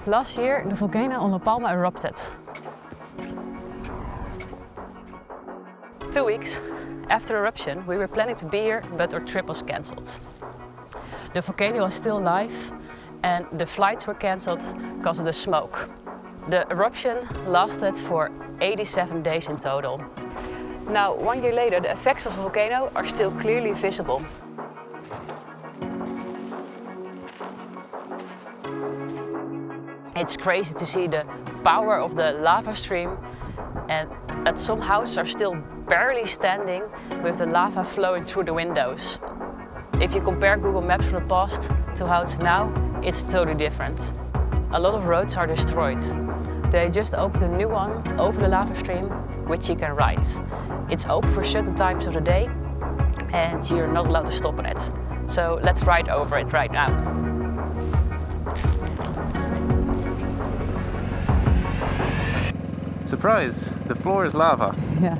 Last year, the volcano on La Palma erupted. 2 weeks after eruption, we were planning to be here, but our trip was cancelled. The volcano was still alive and the flights were cancelled because of the smoke. The eruption lasted for 87 days in total. Now, 1 year later, the effects of the volcano are still clearly visible. It's crazy to see the power of the lava stream and that some houses are still barely standing with the lava flowing through the windows. If you compare Google Maps from the past to how it's now, it's totally different. A lot of roads are destroyed. They just opened a new one over the lava stream, which you can ride. It's open for certain times of the day and you're not allowed to stop on it. So let's ride over it right now. Surprise! The floor is lava. Yeah.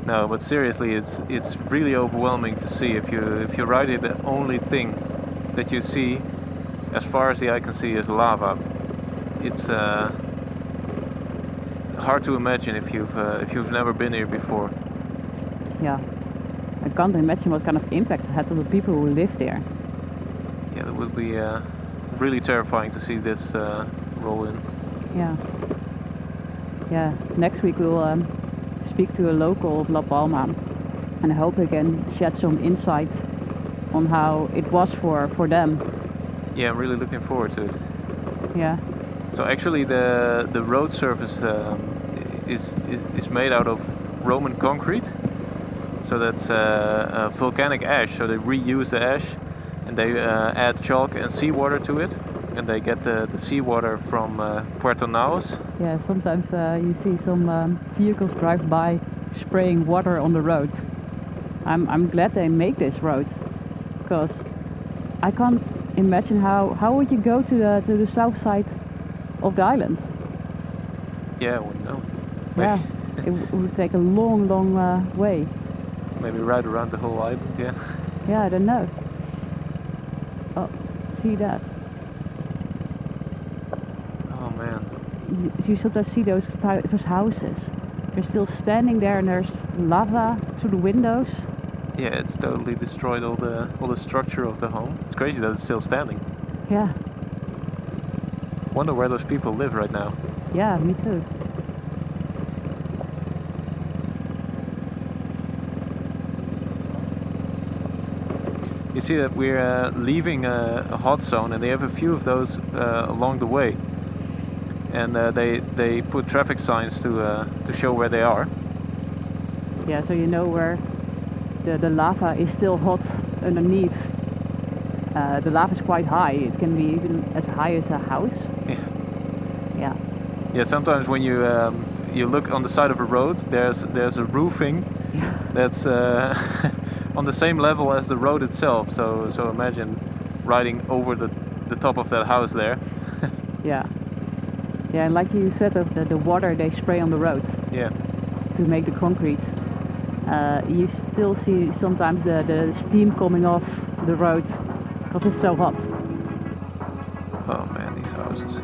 No, but seriously, it's really overwhelming to see. If you ride it, the only thing that you see, as far as the eye can see, is lava. It's hard to imagine if you've never been here before. Yeah. I can't imagine what kind of impact it had on the people who lived there. Yeah, it would be really terrifying to see this roll in. Yeah. Yeah. Next week we'll speak to a local of La Palma and I hope I can shed some insight on how it was for them. Yeah, I'm really looking forward to it. Yeah. So actually the road surface is made out of Roman concrete. So that's volcanic ash, so they reuse the ash and they add chalk and seawater to it. And they get the seawater from Puerto Naos. Yeah, sometimes you see some vehicles drive by spraying water on the road. I'm glad they make this road, because I can't imagine how would you go to the south side of the island. Yeah, I wouldn't know. Yeah, it would take a long way. Maybe ride around the whole island. Yeah. Yeah, I don't know. Oh, see that. Oh man. You sometimes see those houses. They're still standing there and there's lava through the windows. Yeah, it's totally destroyed all the structure of the home. It's crazy that it's still standing. Yeah. Wonder where those people live right now. Yeah, me too. You see that we're leaving a hot zone and they have a few of those along the way. And they put traffic signs to show where they are. Yeah, so you know where the lava is still hot underneath. The lava is quite high. It can be even as high as a house. Yeah. Yeah. Yeah. Sometimes when you look on the side of a road, there's a roofing that's on the same level as the road itself. So imagine riding over the top of that house there. Yeah. Yeah, and like you said, of the water they spray on the roads. Yeah. To make the concrete. You still see sometimes the steam coming off the road because it's so hot. Oh man, these houses.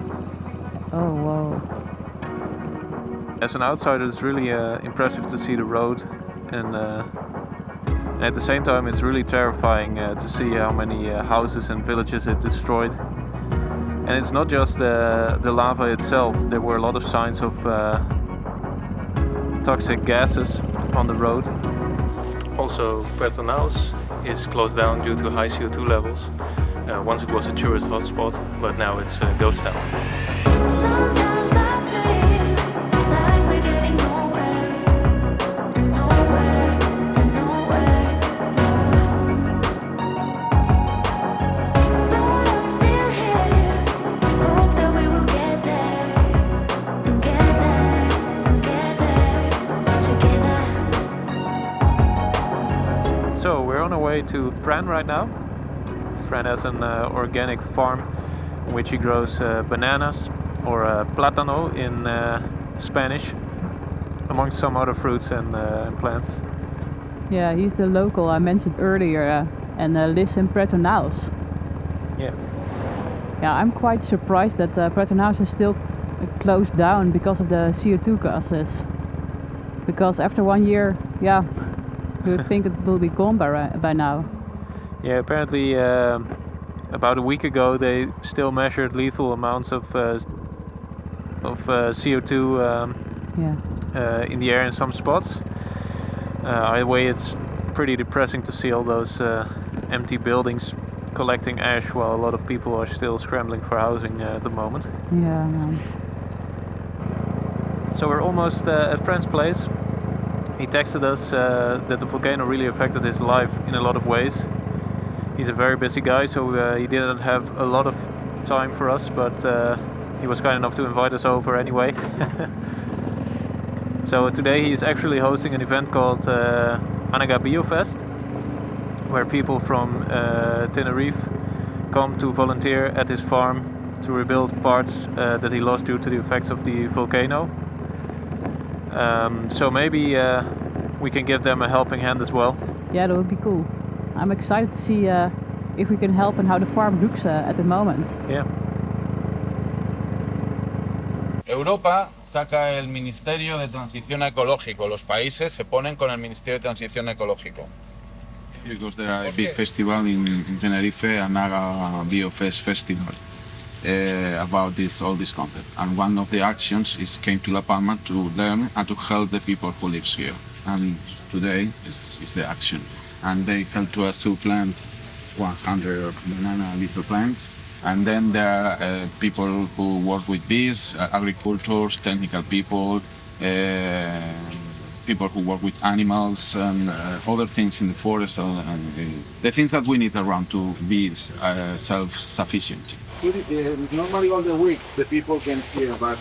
Oh wow. As an outsider, it's really impressive to see the road, and at the same time, it's really terrifying to see how many houses and villages it destroyed. And it's not just the lava itself. There were a lot of signs of toxic gases on the road. Also, Puerto Naos is closed down due to high CO2 levels. Once it was a tourist hotspot, but now it's a ghost town. Sometimes I feel like we're getting nowhere, nowhere, and nowhere, But I'm still here, hope that we will get there, and get there, and get there, together. So we're on our way to Fran right now. Fran has an organic farm in which he grows bananas, or plátano in Spanish, amongst some other fruits and plants. Yeah, he's the local I mentioned earlier and lives in Puerto Naos. Yeah. Yeah, I'm quite surprised that Puerto Naos is still closed down because of the CO2 gases. Because after 1 year, yeah, you would think it will be gone by now. Yeah, apparently about a week ago they still measured lethal amounts of CO2 Yeah. in the air in some spots. Either way, it's pretty depressing to see all those empty buildings collecting ash while a lot of people are still scrambling for housing at the moment. Yeah. No. So we're almost at Fran's place. He texted us that the volcano really affected his life in a lot of ways. He's a very busy guy, so he didn't have a lot of time for us, but he was kind enough to invite us over anyway. So today he is actually hosting an event called Anaga Biofest, where people from Tenerife come to volunteer at his farm to rebuild parts that he lost due to the effects of the volcano. So maybe we can give them a helping hand as well. Yeah, that would be cool. I'm excited to see if we can help and how the farm looks at the moment. Yeah. Europa saca el Ministerio de Transición Ecológico. Los países se ponen con el Ministerio de Transición Ecológico. Because there are a big festival in Tenerife, Anaga Biofest Festival, about all this concept. And one of the actions is came to La Palma to learn and to help the people who lives here. And today is the action. And they help to us to plant 100 banana little plants. And then there are people who work with bees, agricultors, technical people, people who work with animals and other things in the forest, and the things that we need around to be self-sufficient. Normally all the week the people can hear, but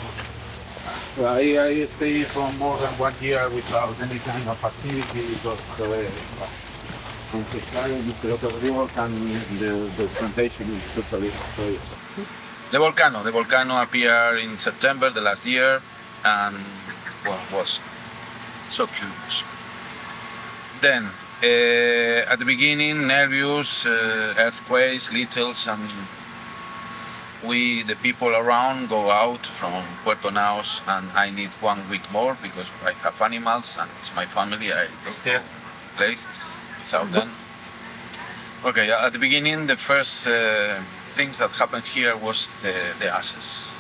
I stay for more than 1 year without any kind of activity because it's a lot of work and the plantation is totally destroyed. The volcano appeared in September the last year and was so curious. Then at the beginning, nervous, earthquakes, littles, and we, the people around, go out from Puerto Naos, and I need 1 week more because I have animals and it's my family. I don't go place without them. Okay, at the beginning, the first things that happened here was the ashes.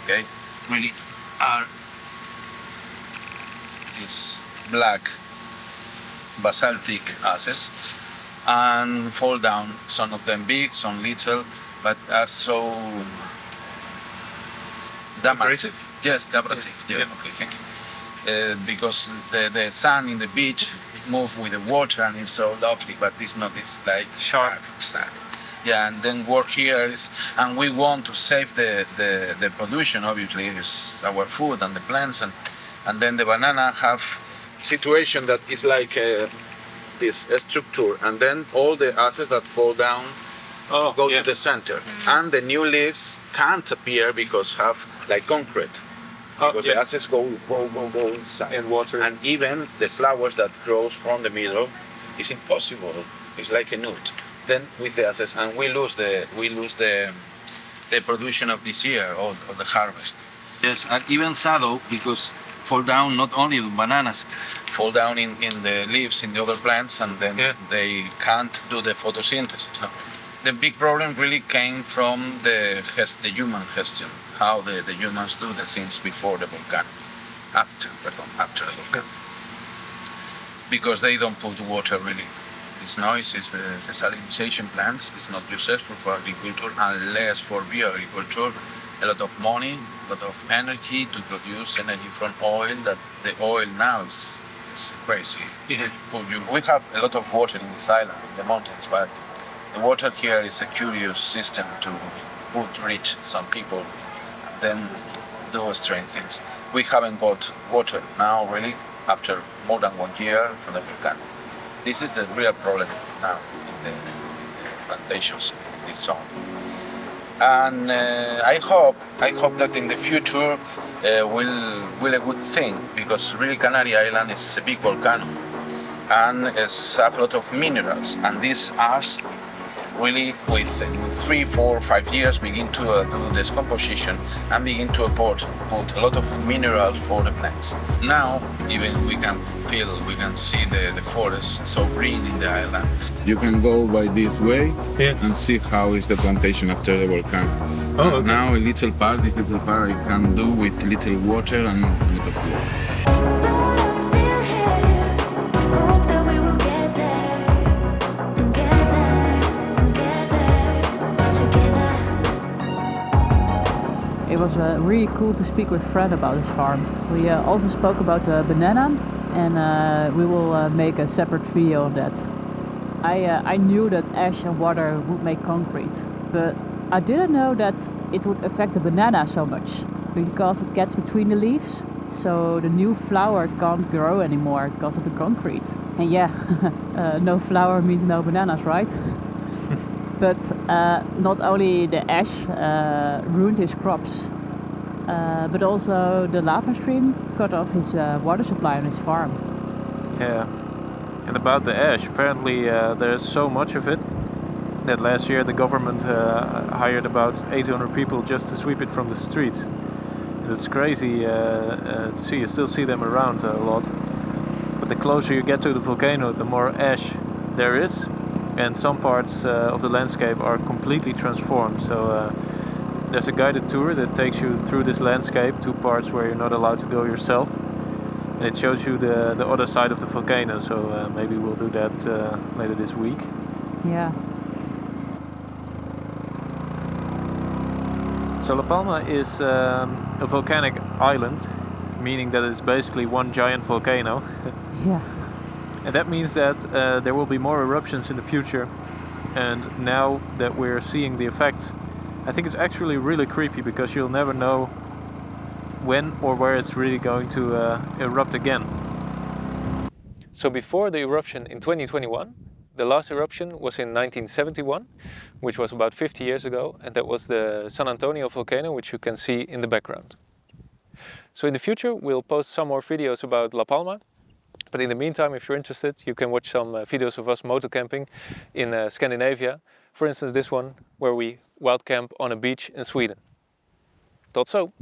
Okay, really are these black basaltic ashes and fall down. Some of them big, some little, but are so Abrasive? Yes, abrasive. Yeah. Okay, thank you. Because the sun in the beach moves with the water and it's so lovely, but it's not. It's like sharp. Yeah, and then work here is, and we want to save the pollution. Obviously, is our food and the plants, and then the banana have situation that is like this structure, and then all the ashes that fall down go to the center, and the new leaves can't appear because have like concrete. Because the ashes go inside. And water. And even the flowers that grows from the middle is impossible. It's like a nut. Then with the ashes, and we lose the production of this year or the harvest. Yes, and even shadow because fall down not only the bananas, fall down in the leaves in the other plants, and then they can't do the photosynthesis. No? The big problem really came from the human gestion, how the humans do the things before the volcano, after the volcano. Because they don't put water really. It's noise, it's the salinization plants, it's not useful for agriculture unless for bioagriculture. A lot of money, a lot of energy to produce energy from oil, that the oil now is crazy. Yeah. We have a lot of water in this island, in the mountains, but the water here is a curious system to put rich some people and then do strange things. We haven't got water now really after more than 1 year from the volcano. This is the real problem now in the plantations in this zone. And I hope that in the future will a good thing, because really Canary Island is a big volcano and it's have a lot of minerals, and this ash really with 3, 4, 5 years begin to do this composition and begin to put a lot of minerals for the plants. Now even we can see the forest so green in the island. You can go by this way Yeah. and see how is the plantation after the volcano. Oh, okay. Now a little part I can do with little water and a little floor. But I'm still here. Hope that we will get there. Get there. Get there. Together. It was really cool to speak with Fred about his farm. We also spoke about the banana, and we will make a separate video on that. I knew that ash and water would make concrete, but I didn't know that it would affect the banana so much, because it gets between the leaves, so the new flower can't grow anymore because of the concrete. And yeah, no flower means no bananas, right? But not only the ash ruined his crops, but also the lava stream cut off his water supply on his farm. Yeah. And about the ash, apparently there's so much of it that last year the government hired about 800 people just to sweep it from the streets. And it's crazy to see. You still see them around a lot. But the closer you get to the volcano, the more ash there is. And some parts of the landscape are completely transformed. So there's a guided tour that takes you through this landscape to parts where you're not allowed to go yourself. And it shows you the other side of the volcano, so maybe we'll do that later this week. Yeah. So La Palma is a volcanic island, meaning that it's basically one giant volcano. Yeah. And that means that there will be more eruptions in the future. And now that we're seeing the effects, I think it's actually really creepy, because you'll never know when or where it's really going to erupt again. So before the eruption in 2021, the last eruption was in 1971, which was about 50 years ago, and that was the San Antonio volcano, which you can see in the background. So in the future we'll post some more videos about La Palma, but in the meantime, if you're interested, you can watch some videos of us moto camping in Scandinavia. For instance, this one where we wild camp on a beach in Sweden. Tot zo!